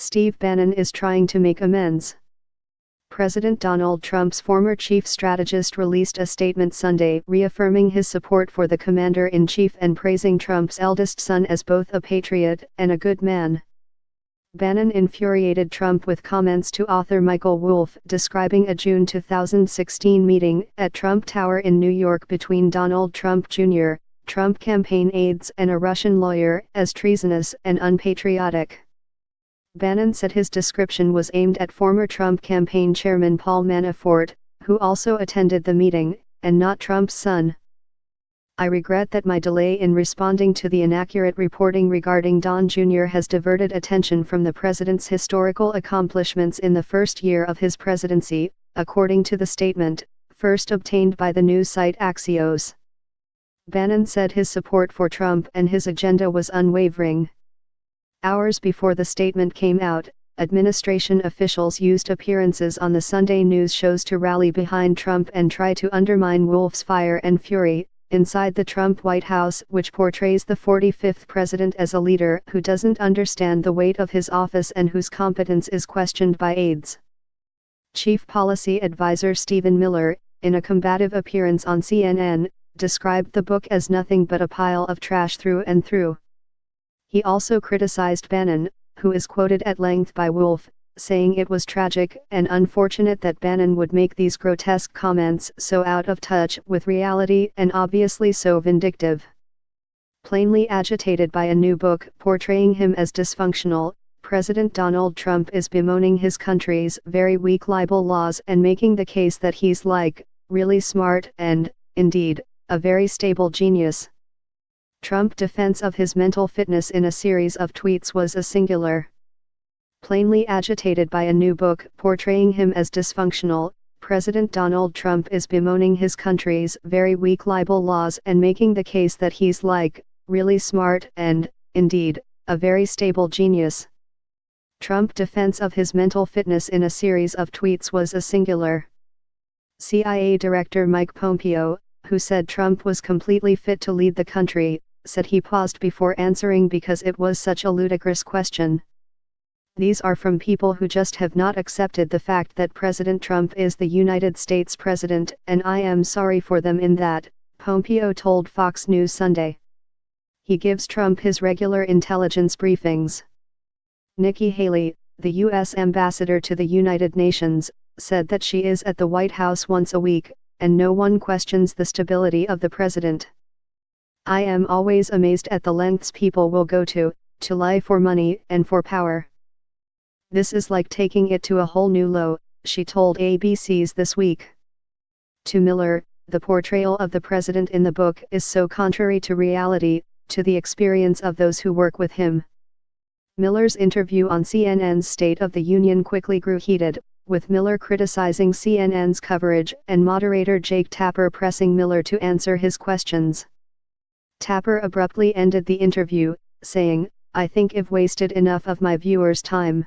Steve Bannon is trying to make amends. President Donald Trump's former chief strategist released a statement Sunday reaffirming his support for the commander-in-chief and praising Trump's eldest son as both a patriot and a good man. Bannon infuriated Trump with comments to author Michael Wolff describing a June 2016 meeting at Trump Tower in New York between Donald Trump Jr., Trump campaign aides and a Russian lawyer as treasonous and unpatriotic. Bannon said his description was aimed at former Trump campaign chairman Paul Manafort, who also attended the meeting, and not Trump's son. I regret that my delay in responding to the inaccurate reporting regarding Don Jr. has diverted attention from the president's historical accomplishments in the first year of his presidency, according to the statement, first obtained by the news site Axios. Bannon said his support for Trump and his agenda was unwavering. Hours before the statement came out, administration officials used appearances on the Sunday news shows to rally behind Trump and try to undermine Wolff's fire and fury inside the Trump White House, which portrays the 45th president as a leader who doesn't understand the weight of his office and whose competence is questioned by aides. Chief Policy Advisor Stephen Miller, in a combative appearance on CNN, described the book as nothing but a pile of trash through and through. He also criticized Bannon, who is quoted at length by Wolff, saying it was tragic and unfortunate that Bannon would make these grotesque comments so out of touch with reality and obviously so vindictive. Plainly agitated by a new book portraying him as dysfunctional, President Donald Trump is bemoaning his country's very weak libel laws and making the case that he's really smart and, indeed, a very stable genius. Trump's defense of his mental fitness in a series of tweets was a singular. Plainly agitated by a new book portraying him as dysfunctional, President Donald Trump is bemoaning his country's very weak libel laws and making the case that he's really smart and, indeed, a very stable genius. Trump's defense of his mental fitness in a series of tweets was a singular. CIA Director Mike Pompeo, who said Trump was completely fit to lead the country, said he paused before answering because it was such a ludicrous question. These are from people who just have not accepted the fact that President Trump is the United States president, and I am sorry for them in that, Pompeo told Fox News Sunday. He gives Trump his regular intelligence briefings. Nikki Haley, the U.S. ambassador to the United Nations, said that she is at the White House once a week, and no one questions the stability of the president. I am always amazed at the lengths people will go to lie for money and for power. This is like taking it to a whole new low, she told ABC's This Week. To Miller, the portrayal of the president in the book is so contrary to reality, to the experience of those who work with him. Miller's interview on CNN's State of the Union quickly grew heated, with Miller criticizing CNN's coverage and moderator Jake Tapper pressing Miller to answer his questions. Tapper abruptly ended the interview, saying, "I think I've wasted enough of my viewers' time.